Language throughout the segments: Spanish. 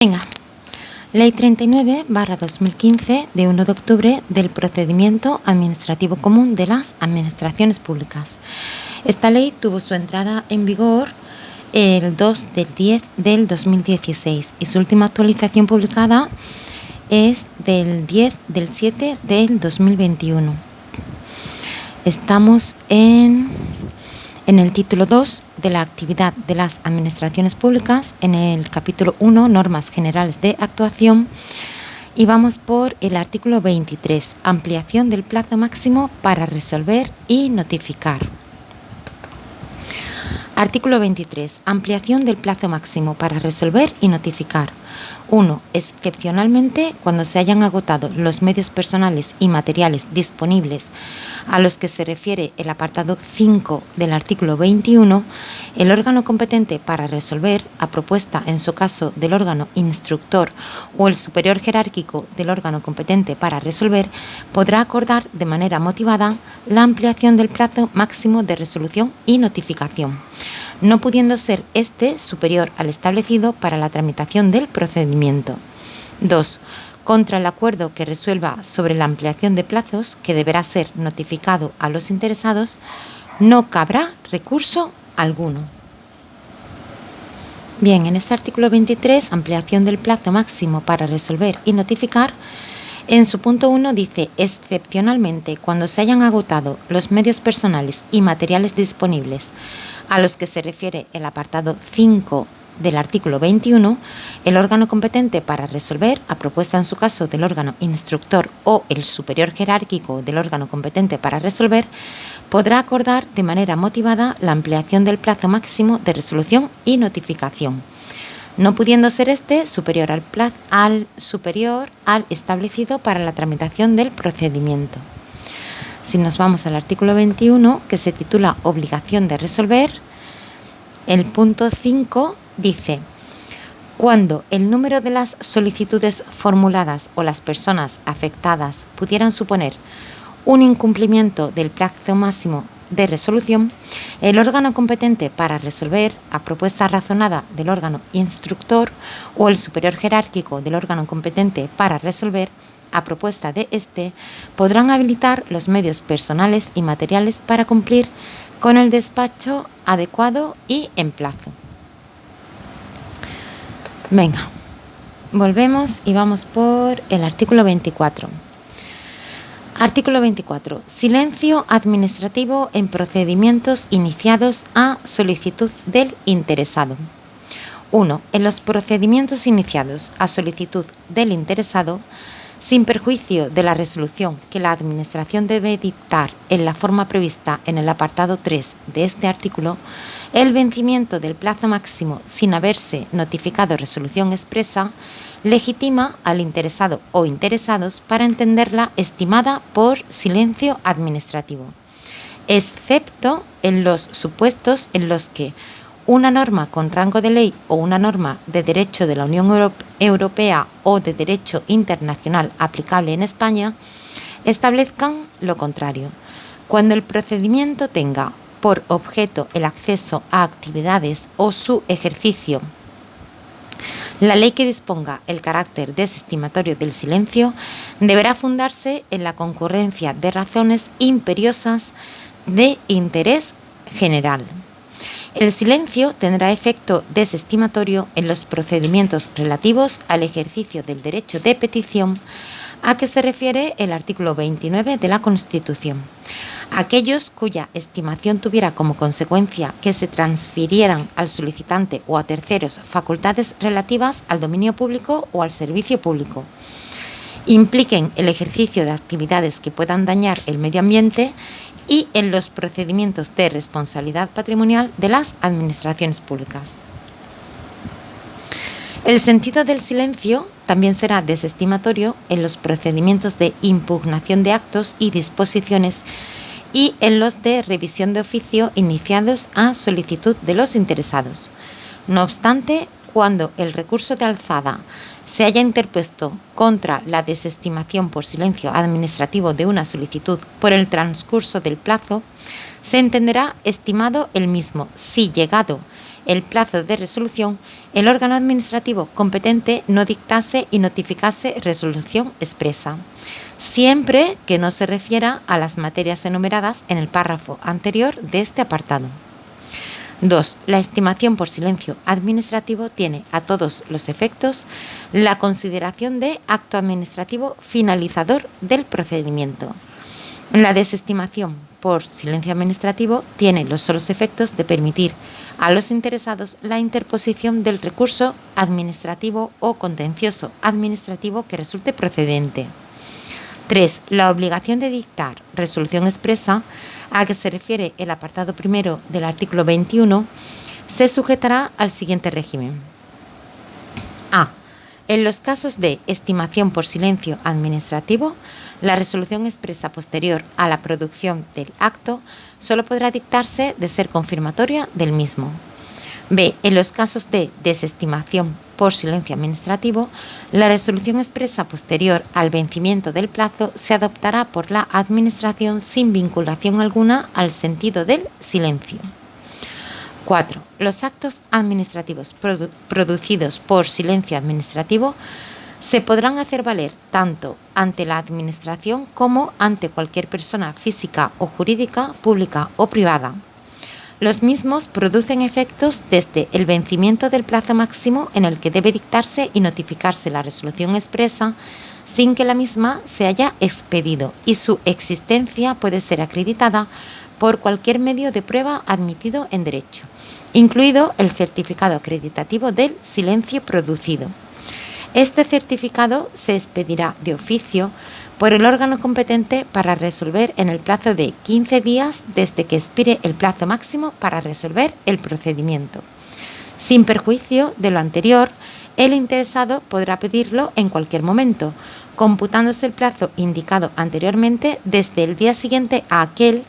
Venga, Ley 39/2015 de 1 de octubre del Procedimiento Administrativo Común de las Administraciones Públicas. Esta ley tuvo su entrada en vigor el 2 del 10 del 2016 y su última actualización publicada es del 10 del 7 del 2021. Estamos en el título 2 de la actividad de las administraciones públicas, en el capítulo 1, normas generales de actuación, y vamos por el artículo 23, ampliación del plazo máximo para resolver y notificar. Artículo 23, ampliación del plazo máximo para resolver y notificar. 1. Excepcionalmente, cuando se hayan agotado los medios personales y materiales disponibles a los que se refiere el apartado 5 del artículo 21, el órgano competente para resolver, a propuesta en su caso del órgano instructor o el superior jerárquico del órgano competente para resolver, podrá acordar de manera motivada la ampliación del plazo máximo de resolución y notificación, no pudiendo ser este superior al establecido para la tramitación del procedimiento. 2. Contra el acuerdo que resuelva sobre la ampliación de plazos, que deberá ser notificado a los interesados, no cabrá recurso alguno. Bien, en este artículo 23, ampliación del plazo máximo para resolver y notificar, en su punto 1 dice, excepcionalmente, cuando se hayan agotado los medios personales y materiales disponibles a los que se refiere el apartado 5 del artículo 21, el órgano competente para resolver, a propuesta en su caso del órgano instructor o el superior jerárquico del órgano competente para resolver, podrá acordar de manera motivada la ampliación del plazo máximo de resolución y notificación, no pudiendo ser este superior al establecido para la tramitación del procedimiento. Si nos vamos al artículo 21, que se titula Obligación de resolver, el punto 5 dice: cuando el número de las solicitudes formuladas o las personas afectadas pudieran suponer un incumplimiento del plazo máximo de resolución, el órgano competente para resolver, a propuesta razonada del órgano instructor o el superior jerárquico del órgano competente para resolver, a propuesta de éste, podrán habilitar los medios personales y materiales para cumplir con el despacho adecuado y en plazo. Venga, volvemos y vamos por el artículo 24. Artículo 24. Silencio administrativo en procedimientos iniciados a solicitud del interesado. 1. En los procedimientos iniciados a solicitud del interesado, sin perjuicio de la resolución que la Administración debe dictar en la forma prevista en el apartado 3 de este artículo, el vencimiento del plazo máximo sin haberse notificado resolución expresa legitima al interesado o interesados para entenderla estimada por silencio administrativo, excepto en los supuestos en los que una norma con rango de ley o una norma de derecho de la Unión Europea o de derecho internacional aplicable en España establezcan lo contrario. Cuando el procedimiento tenga por objeto el acceso a actividades o su ejercicio, la ley que disponga el carácter desestimatorio del silencio deberá fundarse en la concurrencia de razones imperiosas de interés general. El silencio tendrá efecto desestimatorio en los procedimientos relativos al ejercicio del derecho de petición a que se refiere el artículo 29 de la Constitución. Aquellos cuya estimación tuviera como consecuencia que se transfirieran al solicitante o a terceros facultades relativas al dominio público o al servicio público, impliquen el ejercicio de actividades que puedan dañar el medio ambiente y en los procedimientos de responsabilidad patrimonial de las administraciones públicas. El sentido del silencio también será desestimatorio en los procedimientos de impugnación de actos y disposiciones y en los de revisión de oficio iniciados a solicitud de los interesados. No obstante, cuando el recurso de alzada se haya interpuesto contra la desestimación por silencio administrativo de una solicitud por el transcurso del plazo, se entenderá estimado el mismo si, llegado el plazo de resolución, el órgano administrativo competente no dictase y notificase resolución expresa, siempre que no se refiera a las materias enumeradas en el párrafo anterior de este apartado. 2. La estimación por silencio administrativo tiene a todos los efectos la consideración de acto administrativo finalizador del procedimiento. La desestimación por silencio administrativo tiene los solos efectos de permitir a los interesados la interposición del recurso administrativo o contencioso administrativo que resulte procedente. 3. La obligación de dictar resolución expresa, a que se refiere el apartado primero del artículo 21, se sujetará al siguiente régimen. A. En los casos de estimación por silencio administrativo, la resolución expresa posterior a la producción del acto solo podrá dictarse de ser confirmatoria del mismo. B. En los casos de desestimación por silencio administrativo, la resolución expresa posterior al vencimiento del plazo se adoptará por la Administración sin vinculación alguna al sentido del silencio. 4. Los actos administrativos producidos por silencio administrativo se podrán hacer valer tanto ante la Administración como ante cualquier persona física o jurídica, pública o privada. Los mismos producen efectos desde el vencimiento del plazo máximo en el que debe dictarse y notificarse la resolución expresa sin que la misma se haya expedido, y su existencia puede ser acreditada por cualquier medio de prueba admitido en derecho, incluido el certificado acreditativo del silencio producido. Este certificado se expedirá de oficio por el órgano competente para resolver en el plazo de 15 días desde que expire el plazo máximo para resolver el procedimiento. Sin perjuicio de lo anterior, el interesado podrá pedirlo en cualquier momento, computándose el plazo indicado anteriormente desde el día siguiente a aquel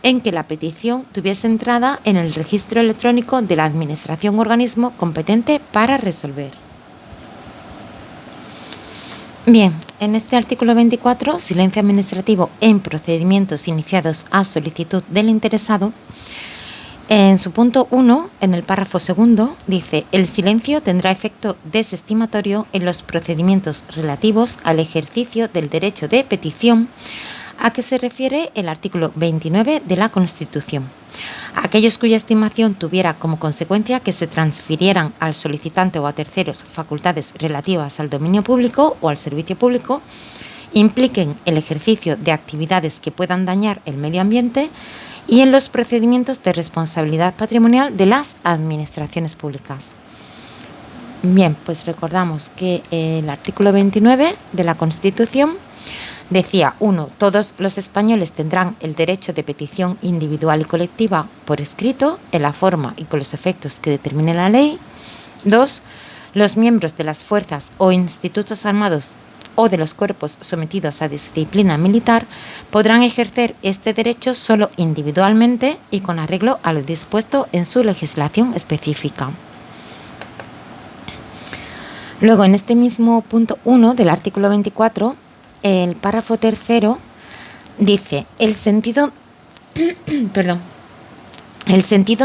en que la petición tuviese entrada en el registro electrónico de la Administración o organismo competente para resolver. Bien, en este artículo 24, silencio administrativo en procedimientos iniciados a solicitud del interesado, en su punto 1, en el párrafo segundo, dice: el silencio tendrá efecto desestimatorio en los procedimientos relativos al ejercicio del derecho de petición, a que se refiere el artículo 29 de la Constitución. Aquellos cuya estimación tuviera como consecuencia que se transfirieran al solicitante o a terceros facultades relativas al dominio público o al servicio público, impliquen el ejercicio de actividades que puedan dañar el medio ambiente, y en los procedimientos de responsabilidad patrimonial de las administraciones públicas. Bien, pues recordamos que el artículo 29 de la Constitución decía: 1. Todos los españoles tendrán el derecho de petición individual y colectiva por escrito, en la forma y con los efectos que determine la ley. 2. Los miembros de las fuerzas o institutos armados o de los cuerpos sometidos a disciplina militar podrán ejercer este derecho solo individualmente y con arreglo a lo dispuesto en su legislación específica. Luego, en este mismo punto 1 del artículo 24, el párrafo tercero dice: el sentido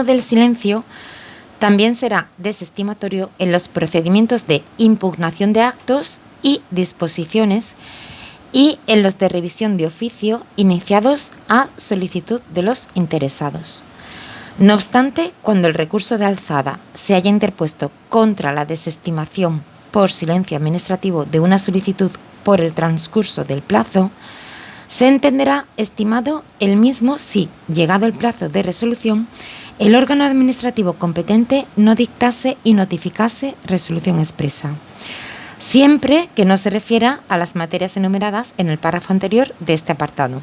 del silencio también será desestimatorio en los procedimientos de impugnación de actos y disposiciones y en los de revisión de oficio iniciados a solicitud de los interesados. No obstante, cuando el recurso de alzada se haya interpuesto contra la desestimación por silencio administrativo de una solicitud por el transcurso del plazo, se entenderá estimado el mismo si, llegado el plazo de resolución, el órgano administrativo competente no dictase y notificase resolución expresa, siempre que no se refiera a las materias enumeradas en el párrafo anterior de este apartado.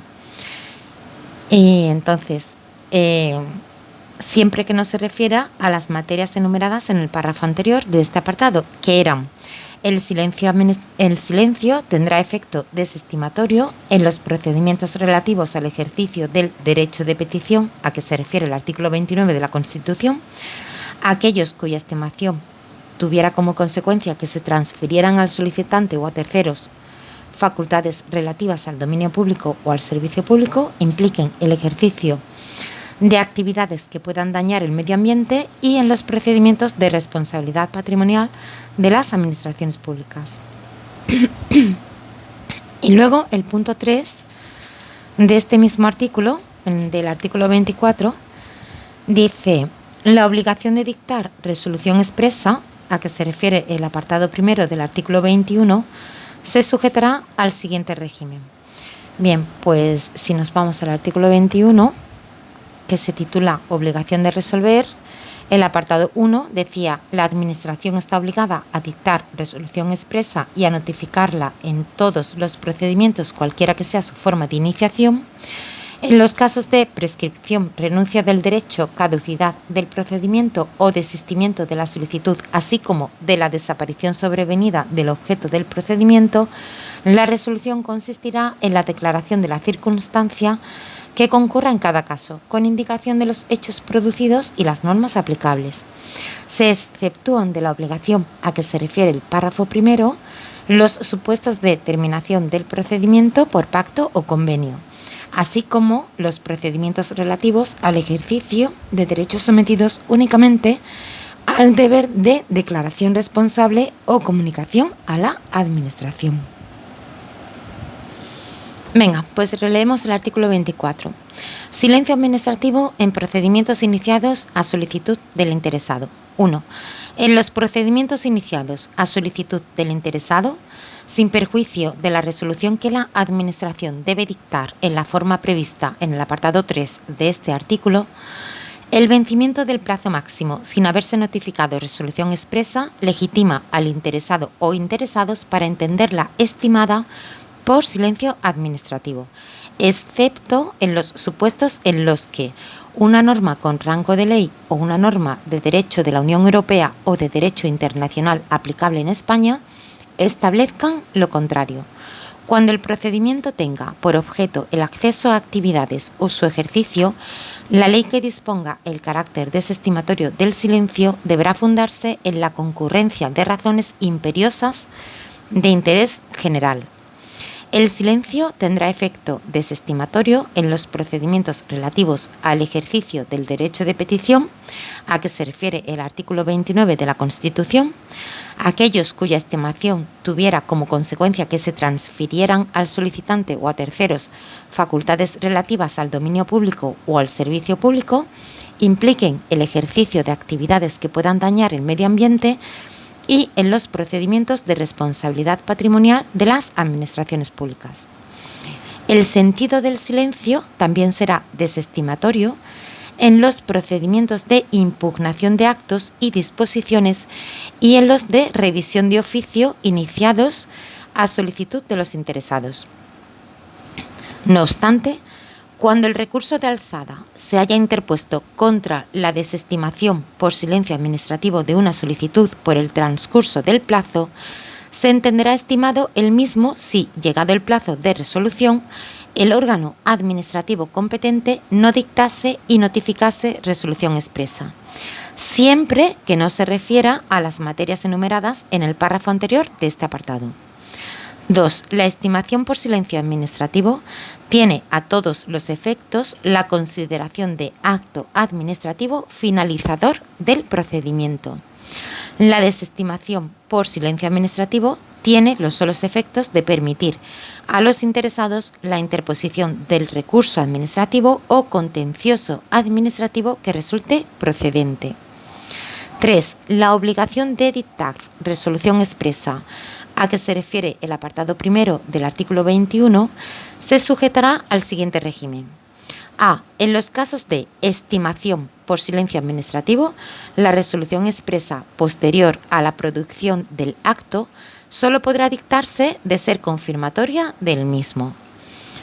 Y entonces, siempre que no se refiera a las materias enumeradas en el párrafo anterior de este apartado, que eran: el silencio tendrá efecto desestimatorio en los procedimientos relativos al ejercicio del derecho de petición, a que se refiere el artículo 29 de la Constitución, aquellos cuya estimación tuviera como consecuencia que se transfirieran al solicitante o a terceros facultades relativas al dominio público o al servicio público, impliquen el ejercicio de actividades que puedan dañar el medio ambiente y en los procedimientos de responsabilidad patrimonial de las administraciones públicas. Y luego el punto 3 de este mismo artículo, del artículo 24, dice: la obligación de dictar resolución expresa, a que se refiere el apartado primero del artículo 21, se sujetará al siguiente régimen. Bien, pues si nos vamos al artículo 21, que se titula Obligación de resolver, el apartado 1 decía: la Administración está obligada a dictar resolución expresa y a notificarla en todos los procedimientos, cualquiera que sea su forma de iniciación, en los casos de prescripción, renuncia del derecho, caducidad del procedimiento o desistimiento de la solicitud, así como de la desaparición sobrevenida del objeto del procedimiento. La resolución consistirá en la declaración de la circunstancia que concurra en cada caso, con indicación de los hechos producidos y las normas aplicables. Se exceptúan de la obligación a que se refiere el párrafo primero los supuestos de terminación del procedimiento por pacto o convenio, así como los procedimientos relativos al ejercicio de derechos sometidos únicamente al deber de declaración responsable o comunicación a la Administración. Venga, pues releemos el artículo 24. Silencio administrativo en procedimientos iniciados a solicitud del interesado. 1. En los procedimientos iniciados a solicitud del interesado, sin perjuicio de la resolución que la Administración debe dictar en la forma prevista en el apartado 3 de este artículo, el vencimiento del plazo máximo sin haberse notificado resolución expresa legitima al interesado o interesados para entenderla estimada por silencio administrativo, excepto en los supuestos en los que una norma con rango de ley o una norma de derecho de la Unión Europea o de derecho internacional aplicable en España establezcan lo contrario. Cuando el procedimiento tenga por objeto el acceso a actividades o su ejercicio, la ley que disponga el carácter desestimatorio del silencio deberá fundarse en la concurrencia de razones imperiosas de interés general. El silencio tendrá efecto desestimatorio en los procedimientos relativos al ejercicio del derecho de petición, a que se refiere el artículo 29 de la Constitución, aquellos cuya estimación tuviera como consecuencia que se transfirieran al solicitante o a terceros facultades relativas al dominio público o al servicio público, impliquen el ejercicio de actividades que puedan dañar el medio ambiente, y en los procedimientos de responsabilidad patrimonial de las administraciones públicas. El sentido del silencio también será desestimatorio en los procedimientos de impugnación de actos y disposiciones y en los de revisión de oficio iniciados a solicitud de los interesados. No obstante, cuando el recurso de alzada se haya interpuesto contra la desestimación por silencio administrativo de una solicitud por el transcurso del plazo, se entenderá estimado el mismo si, llegado el plazo de resolución, el órgano administrativo competente no dictase y notificase resolución expresa, siempre que no se refiera a las materias enumeradas en el párrafo anterior de este apartado. 2. La estimación por silencio administrativo tiene a todos los efectos la consideración de acto administrativo finalizador del procedimiento. La desestimación por silencio administrativo tiene los solos efectos de permitir a los interesados la interposición del recurso administrativo o contencioso administrativo que resulte procedente. 3. La obligación de dictar resolución expresa, a que se refiere el apartado primero del artículo 21, se sujetará al siguiente régimen. A. En los casos de estimación por silencio administrativo, la resolución expresa posterior a la producción del acto solo podrá dictarse de ser confirmatoria del mismo.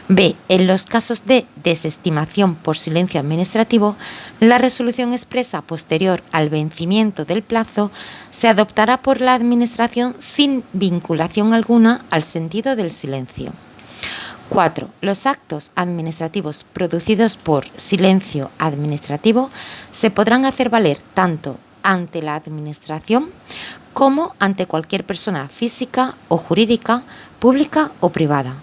B. En los casos de desestimación por silencio administrativo, la resolución expresa posterior al vencimiento del plazo se adoptará por la Administración sin vinculación alguna al sentido del silencio. 4. Los actos administrativos producidos por silencio administrativo se podrán hacer valer tanto ante la Administración como ante cualquier persona física o jurídica, pública o privada.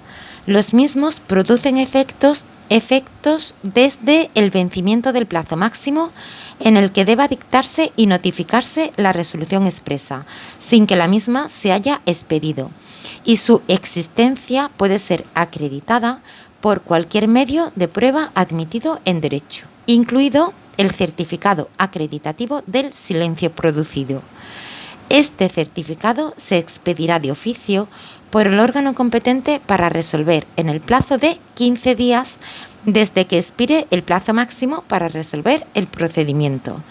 Los mismos producen efectos efectos desde el vencimiento del plazo máximo en el que deba dictarse y notificarse la resolución expresa, sin que la misma se haya expedido, y su existencia puede ser acreditada por cualquier medio de prueba admitido en derecho, incluido el certificado acreditativo del silencio producido. Este certificado se expedirá de oficio por el órgano competente para resolver en el plazo de 15 días desde que expire el plazo máximo para resolver el procedimiento.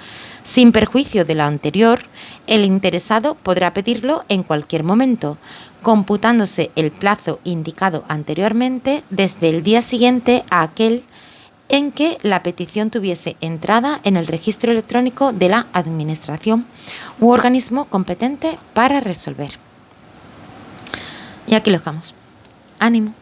Sin perjuicio de lo anterior, el interesado podrá pedirlo en cualquier momento, computándose el plazo indicado anteriormente desde el día siguiente a aquel en que la petición tuviese entrada en el registro electrónico de la Administración u organismo competente para resolver. Y aquí lo dejamos. Ánimo.